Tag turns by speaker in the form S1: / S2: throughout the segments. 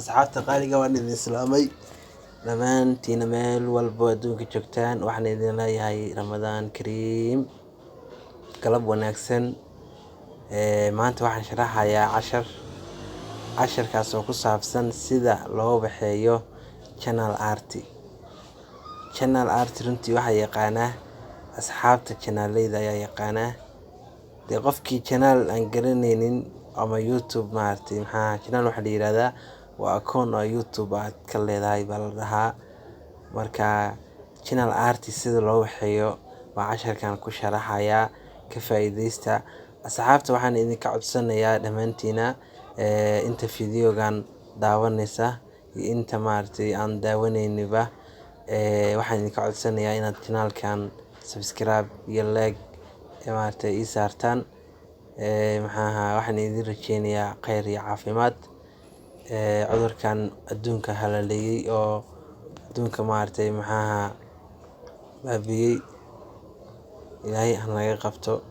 S1: asxaabta qaaliga waan idin islaamay dhammaantiin meel walbo adduunka joogtaan. Waxaan idin leeyahay Ramadaan Kariim, galab wanaagsan. Maanta waxaan sharaxayaa casharkaas oo ku saabsan sida loo waxeeyo channel art. Channel art runtii waxaa yaqaanaa asxaabta channel-leyda ayaa yaqaanaa. dee qofkii channel aan garanaynin ama YouTube channel waxa la yiraahdaa waa akoon oo YouTube aad ka leedahay baa la dhahaa. Marka channel art sida loo waxeeyo waa casharkan ku sharaxayaa, ka faa'iideysta. Asxaabta waxaan idinka codsanayaa dhammaantiina inta videogan daawanaysa iyo inta aan daawanayniba waxaan idinka codsanayaa inaad channelkan subscribe iyo like ii saartaan. waxaan idin rajeynayaa khayr iyo caafimaad. cudurkan adduunka halaleeyay oo adduunka baabiyay ilaahay ha naga qabto.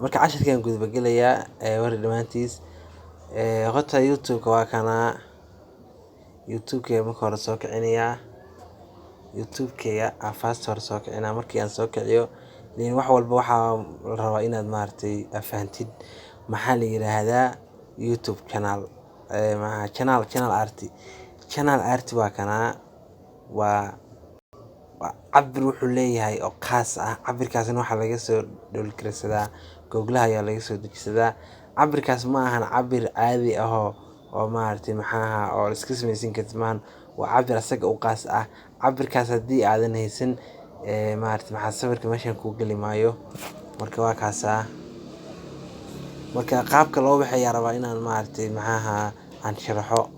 S1: Marka casharkan gudba gelayaa war dhamaantiis. Horta YouTube-ka waa kana YouTube-ka marka hore soo kicinayaa. YouTube-ka first hore soo kicinaa. Markii aan soo kiciyo wax walba waxaa la rabaa inaad fahantid maxaa la yiraahdaa YouTube channel. channel art waa kana waa cabir wuxuu leeyahay oo khaas ah. cabirkaasna waxaa laga soo download Google ayaa laga soo dejisadaa. cabirkaas ma ahan cabir caadi ah oo oo iska samaysan kartid maahan. waa cabir asaga u khaas ah. cabirkaas haddii aadan haysan sawirka meeshan ku gali maayo. Marka waa kaas marka qaabka loo waxeeyo rabaa inaan aan sharaxo.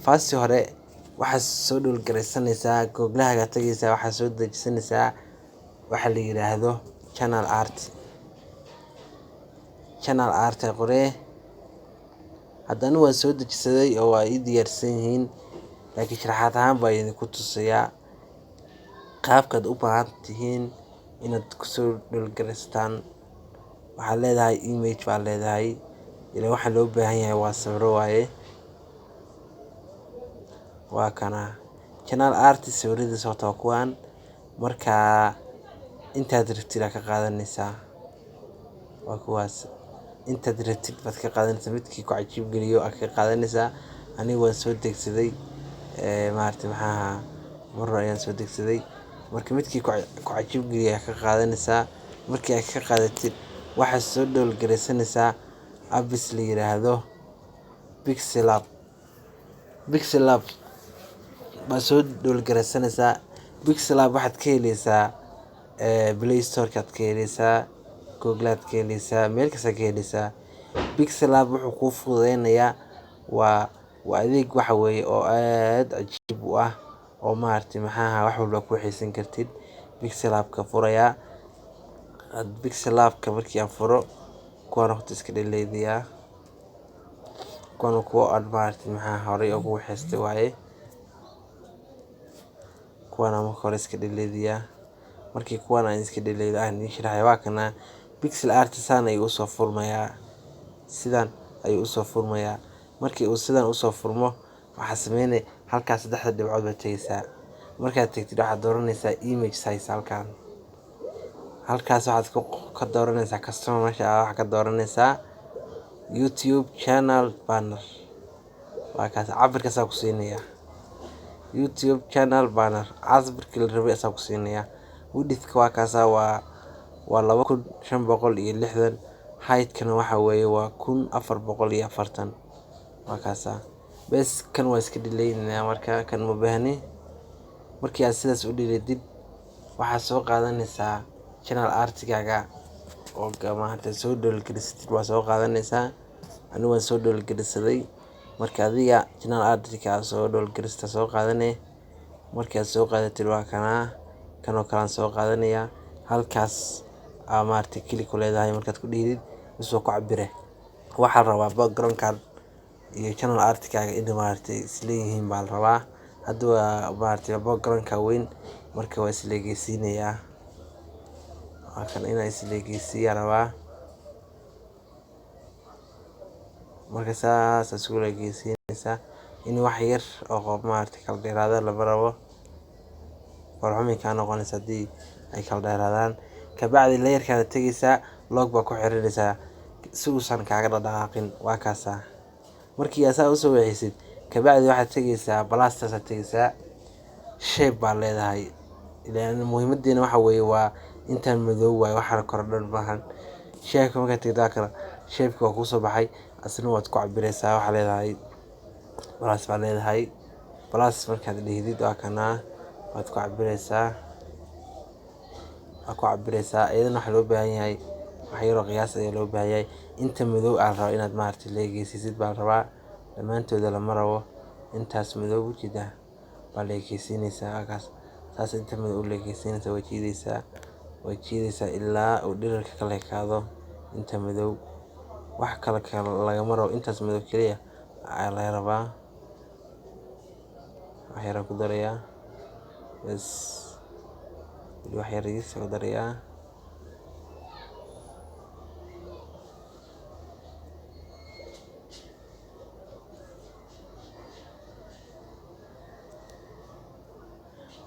S1: first hore waxaad soo download Google-ga tagaysaa, waxaad soo dejisanaysaa waxa la yiraahdo channel art qoree. haddana waan soo dejisaday oo waa ii diyaarsan yihiin, laakiin sharaxaad ahaan baa idinku tusayaa qaabkaad u baahan tihiin inaad kusoo download-gareystaan. waxaad leedahay image baa leedahay, ilaa waxa loo baahan yahay waa sawiro waaye. waa kana channel art sawiradiisa waa kuwan. marka intaad rabtid ka qaadanaysaa waa kuwaas. intaad rabtid baad ka qaadanaysaa, midkii ku cajiib geliyo aad ka qaadanaysaa. aniga waan soo degsaday mar hore ayaan soo degsaday. marka midkii ku cajiib geliyo aad ka qaadanaysaa. markii aad ka qaadatid waxaad soo download-gareysanaysaa apps la yiraahdo Pixel Lab baa soo download-gareysanaysaa. Pixel Lab waxaad ka helaysaa Play Store-ka ka helaysaa, Google-aad ka helaysaa, meel kasta ka helaysaa. Pixel Lab wuxuu kuu fududeynayaa waa adeeg waxa weeye oo aad cajiib u ah oo wax walba ku waxaysan kartid. Pixel Lab-ka furayaa. Pixel Lab-ka markii aan furo kuwan horta iska dhaleediyaa. kuwan kuwa aad horey ugu waxaystay waaye. kuwan marka hore iska dhaleediyaa. markii kuwan aan iska dhaleedo aan idin sharaxayo waa kana Pixel Art saan ayuu usoo furmayaa. sidan ayuu usoo furmayaa. markii uu sidan usoo furmo waxaa sameynay halkaas 3 dhibcood baad tagaysaa. markaad tagtid waxaad dooranaysaa image size halkan. halkaas waxaad ka dooranaysaa customer meesha waxaad ka dooranaysaa YouTube channel banner. waa kaas cabirkaas ku siinaya YouTube channel banner. cabirkii la rabay asaa ku siinaya. width-ka waa kaas waa 2560. height-kana waxa weeye waa 1440. waa kaas bes kan waa iska dhaleynaa. marka kan ma baahni. markii aad sidaas u dhileedid waxaad soo qaadanaysaa channel art-gaaga oo soo download-gareysatid waa soo qaadanaysaa. anigu waan soo download-gareysaday. marka adiga channel art-ka soo download-gareysta soo qaadanay. markii aad soo qaadatid waa kana kan oo kale soo qaadanaya. halkaas click ku leedahay. markaad ku dhigid isoo ku cabire. waxaa la rabaa background-ka iyo channel art-kaaga in isleeyihiin baa la rabaa. hadduu background-ka weyn marka waa isleegeysiinayaa. waa kan inaa isleegeysiiyaa rabaa. marka saas isku leegeysiinaysaa. in wax yar oo maaragtay kala dheeraada lama rabo. Farxumi kaa noqonaysa haddii ay kala dheeraadaan. Kabacdi layerkaada tegaysaa log baa ku xirinaysaa si uusan kaaga dhaqaaqin. Waa kaasaa markii asaa usoo wixisid kabacdi waxaad tegaysaa balaastas aad tegaysaa shape baa leedahay. ilaan muhiimadeena waxa weeye waa intaan madow waaye waxa kordhan maahan. Shape markaad tegtaa kale shape waa kusoo baxay asna waad ku cabiraysaa. Waxa leedahay balaas baa leedahay balaas markaad dhihdid waa kanaa waad ku cabiraysaa iyadana waxa loo baahan yahay wax yar oo qiyaas ayaa loo baahan yahay. Inta madow aan rabo inaad maaragtay leegaysiisid baa la rabaa dhammaantooda lama rabo. Intaas madow jida baa leegaysiinaysaa halkaas saas inta madow u leegaysiinaysaa way jiidaysaa ilaa uu dhererka kala ekaado. Inta madow wax kale lagama rabo intaas madow keliya ayaa laga rabaa. wax yar aan ku darayaa bas wax yar yariis ku darayaa.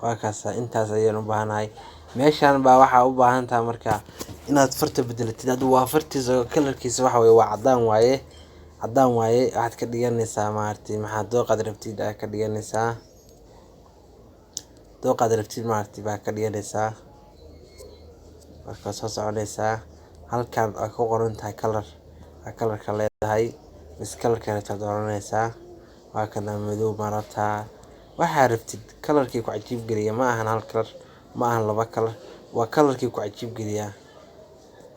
S1: waa kaasaa intaas ayaan u baahanahay. Meeshaan baa waxaa u baahan tahay markaa inaad farta bedelatid. Hadda waa fartiisa kalarkiisa waxa weeye waa caddaan waaye waxaad ka dhiganaysaa maaragtay maxaa dooqaad rabtid aad ka dhiganaysaa baa ka dhiganaysaa. markaa soo soconaysaa halkan ay ku qoran tahay kalarka leedahay bas kalarka rabtaad dooranaysaa. waa kana madow ma rabtaa waxaa rabtid kalarkii ku cajiib geliya ma ahan hal kalar ma ahan laba kalar waa kalarkii ku cajiib geliya.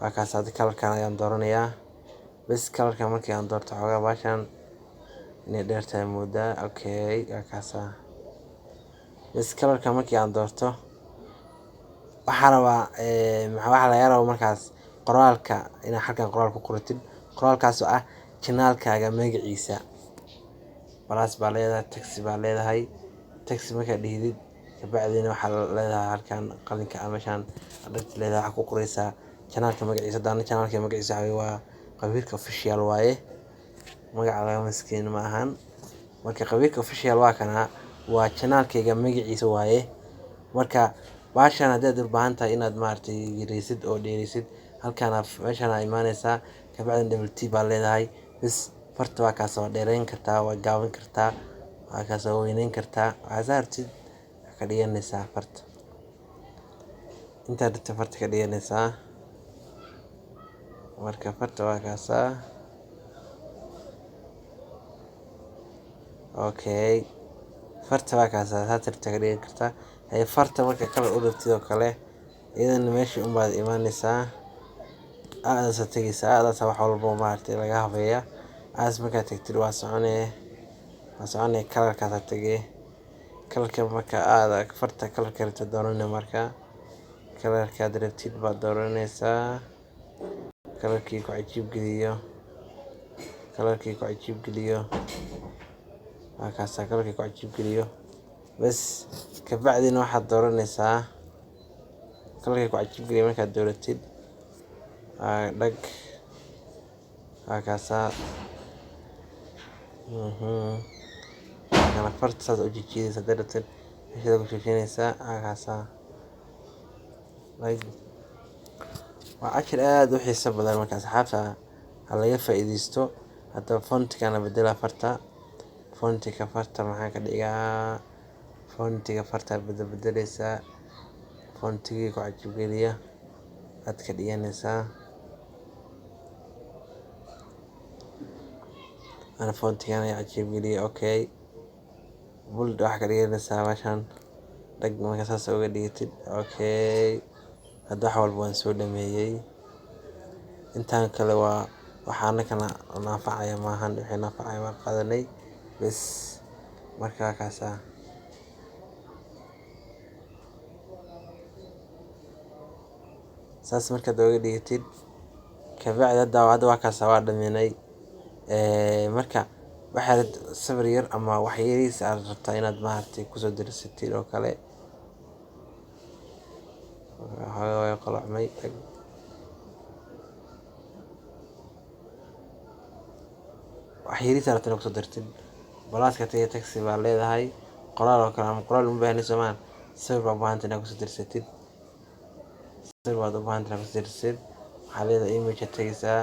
S1: waa kaas hadda kalarkan ayaan dooranayaa bas kalarkan markii aan doorto xoogaa baashan inay dheer tahay moodaa. Okay waa kaasaa bas kalarkan markii aan doorto waxaa rabaa waxa laga rabo markaas qoraalka inaad halkan qoraal ku qoratid qoraalkaas oo ah channel-kaaga magaciisa. balaas baa leedahay taxi baa leedahay taxi markaad dhihdid kabacdina waxaa leedahay halkan qalinka meeshaan adagta leedahay waxaa ku qoraysaa channel-ka magaciisa. Hadana channel-ka magaciisa waa qabiirka official waaye magaca laga maskiin ma ahan. marka qabiirka official waa kana waa channel-kayga magaciisa waaye. marka baashan haddaad u baahan tahay inaad maaragtay yareysid oo dheereysid halkan meeshaan aad imaanaysaa kabacdina double t baa leedahay bas farta waa kaas waa dheereyn kartaa waa gaaban kartaa waa kaas waa weyneyn kartaa waxaad saartid ka dhiganaysaa farta intaad rabtid farta ka dhiganaysaa. marka farta waa kaasaa okay farta waa kaasaa saas rabtid ka dhigan kartaa. farta marka kalar u rabtid oo kale iyadana meeshii unbaad imaanaysaa aadaas tegaysaa aadaas wax walbo maaragtay laga habeeyaa. aas markaad tagtid waa soconee kalarkaas aad tegay kalarka marka aada farta kalarka rabtid dooranay marka kalarkaad rabtid baad dooranaysaa. kalarkii ku cajiib geliyo waa kaasaa kalarkii ku cajiib geliyo bas kabacdina waxaad dooranaysaa kalarkii ku cajiib geliyo. markaad dooratid dhag waa kaasaa kana farta saas u jiidaysaa haddaad rabtid meeshaad ku jiidaysaa waa kaasaa. waa cashir aad u xiiso badan marka asxaabta ha laga faa'iidaysto. hadda fontkana bedela farta fontiga farta maxaa ka dhigaa fontiga farta bedelaysaa fontigii ku cajiib geliya aad ka dhiganaysaa. ana fontigan ayaa cajiib geliya okay bold waxaa ka dhiganaysaa meeshaan dhag marka saas uga dhigatid okay. hadda wax walba waan soo dhameeyay intaan kale waa waxaana kana naafacaya maahan wixii naafacaya waan qaadanay bas. markaa kaasaa saas markaad uga dhigatid kabacdi hadda waa kaasaa waa dhameynay. marka waxaad sawir yar ama wax yariis aad rabtaa inaad maaragtay kusoo darsatid oo kale waxaa qalocmay wax yariis aad rabtaa inaad kusoo dartid balaaska tagi taxi baa leedahay qoraal oo kale ama qoraal uma baahnid soomaan sawir baa u baahantay inaad kusoo dirsatid sawir baad u baahantay inaad kusoo dirsid waxaa leedahay image tagaysaa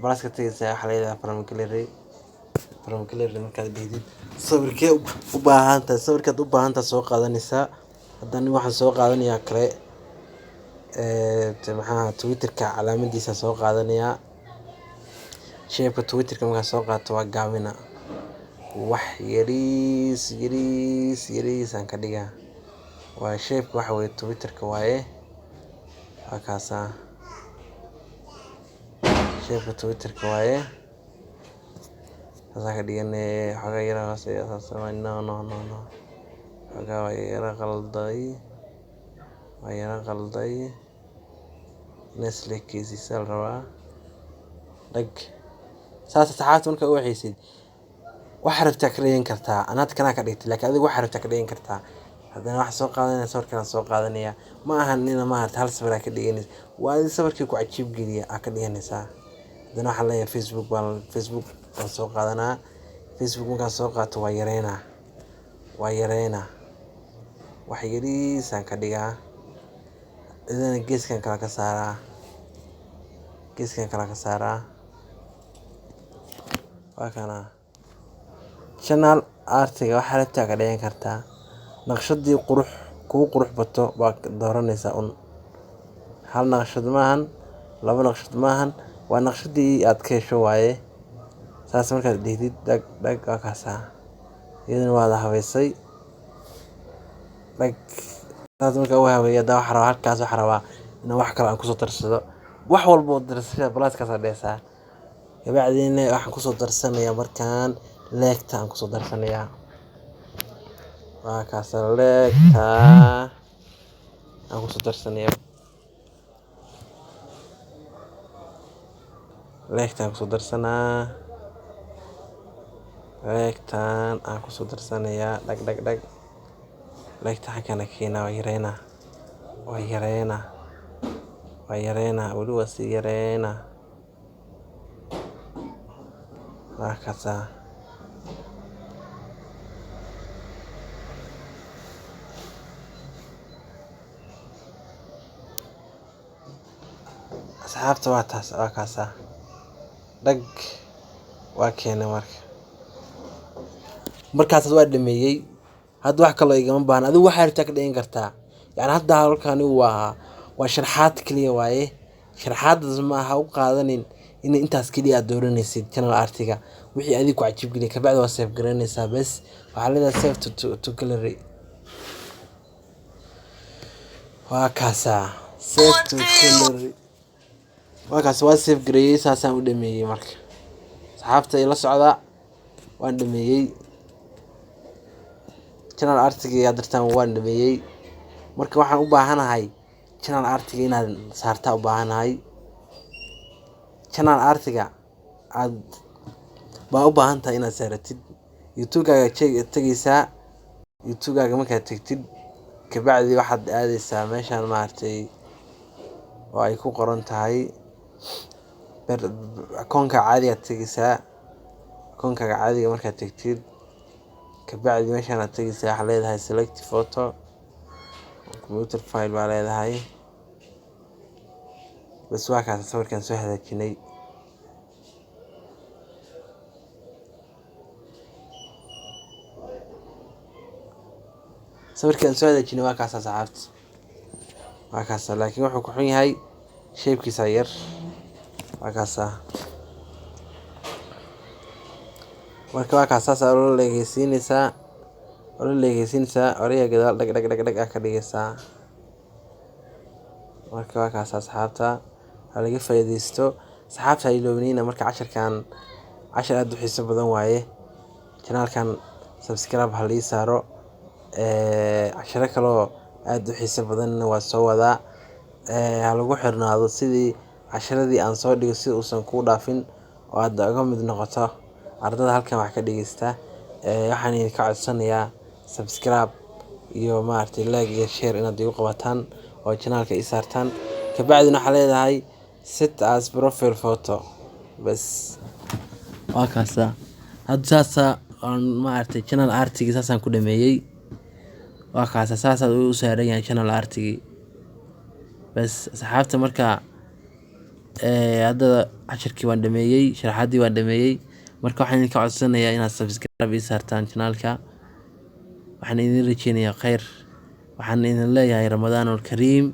S1: balaaska tagaysaa waxaa leedahay from gallery markaad dhigtid sawirkee u baahantahay sawirkaad u baahantahay soo qaadanaysaa haddana waxaan soo qaadanayaa kale maxaa twitterka calaamadiisa soo qaadanayaa shaybka twitterka markaa soo qaato waa gaabina wax yariis aan ka dhigaa waa shaybka waxa weeye twitterka waaye waa kaasaa shaybka twitterka waaye saasaa ka dhigane xogaa yara hooseeya saasama no xogaa waa yara qalday neslekiisiisa la rabaa dhag saas saxaabta markaa u waxaysid waxa rabtaa ka dhigan kartaa anaad kanaa ka dhigtay laakiin adiga waxa rabtaa ka dhigan kartaa haddana waxa soo qaadanaya sawirkan soo qaadanaya ma ahan nina maarta hal sawir ka dhiganaysa waa adiga sawirkii ku cajiib geliya ka dhiganaysaa haddana waxaan leeyahay facebook baan soo qaadanaa facebook markaan soo qaato waa yareynaa wax yariisaan ka dhigaa idana geeskan kala ka saaraa waa kana channel artiga waxa rabtaa ka dhigan kartaa naqshadii kugu qurux bato baa dooranaysaa hal naqshad maahan laba naqshad maahan waa naqshadii aad ka hesho waaye saas markaad dhigtid dhag waa kaasaa iyadana waad habeysay dhag saas markaa u habeeya daa waxa rabaa halkaas waxa rabaa inaan wax kale aan kusoo darsado wax walba oo darsashada balaaskaas dhaysaa kabacdiina waxaan kusoo darsanayaa markaan leegta aan kusoo darsanayaa waa kaas leegta aan kusoo darsanayaa leegtaan kusoo darsanayaa dhag leegta xagana keenaa waa yareynaa weli waa sii yareynaa waa kaasaa asxaabta waa kaasaa dhag waa keenay markaas waa dhameeyey hadda wax kaloo igama baahna adigu waxaa rabtaa ka dhigan kartaa yani hadda halkani waa sharxaad kaliya waaye sharxaadaas ma aha u qaadanin in intaas kaliya aad dooranaysid channel artiga wixii adiga ku cajiib geliya kabacdi waa save garanaysaa bas waxaa leedahay save to gallery waa kaasaa save to gallery waa kaas waa save gareeyay saasaan u dhameeyey marka saxaabta ila socda waan dhameeyey channel artiga aad dartaan waan dhameeyey marka waxaan u baahanahay channel artiga inaad saartaa u baahanahay channel artiga aad baa u baahan tahay inaad saaratid youtube-gaaga tagaysaa youtube-gaaga markaad tagtid kabacdi waxaad aadaysaa meeshaan maaragtay oo ay ku qoran tahay akoonka caadiga tagaysaa akoonkaaga caadiga markaad tagtid kabacdi meeshaan aad tagaysaa waxaa leedahay select photo computer file baa leedahay bas waa kaas sawirkan soo hagaajinay waa kaas asxaabta waa kaas laakiin wuxuu ku xun yahay shaybkiisa yar waa kaas marka waa kaas saas oo la leegeysiinaysaa oraya gadaal dhag ka dhigaysaa marka waa kaas asxaabta ha laga faa'iideysto asxaabta ha iloobinina marka cashar aad u xiiso badan waaye channelkan subscribe ha lii saaro casharo kaloo aad u xiiso badanna waa soo wadaa ha lagu xirnaado sidii casharadii aan soo dhigo si uusan kuu dhaafin oo aad uga mid noqoto ardada halkan wax ka dhigaysta waxaan idinka codsanayaa subscribe iyo maaragtay like iyo share inaad igu qabataan oo channelka ii saartaan kabacdina waxaa leedahay set as profile photo bas waa kaasa hadda saasa aan maaragtay channel artigi saasaan ku dhameeyey. waa kaasa saasaad u saaran yahay channel artigi bas asxaabta marka hadda cashirkii waan dhameeyey, sharaxaadii waan dhameeyey. marka waxaan idinka codsanayaa inaad subscribe ii saartaan channelka. waxaan idin rajeynayaa khayr. waxaan idin leeyahay Ramadaanul Kariim.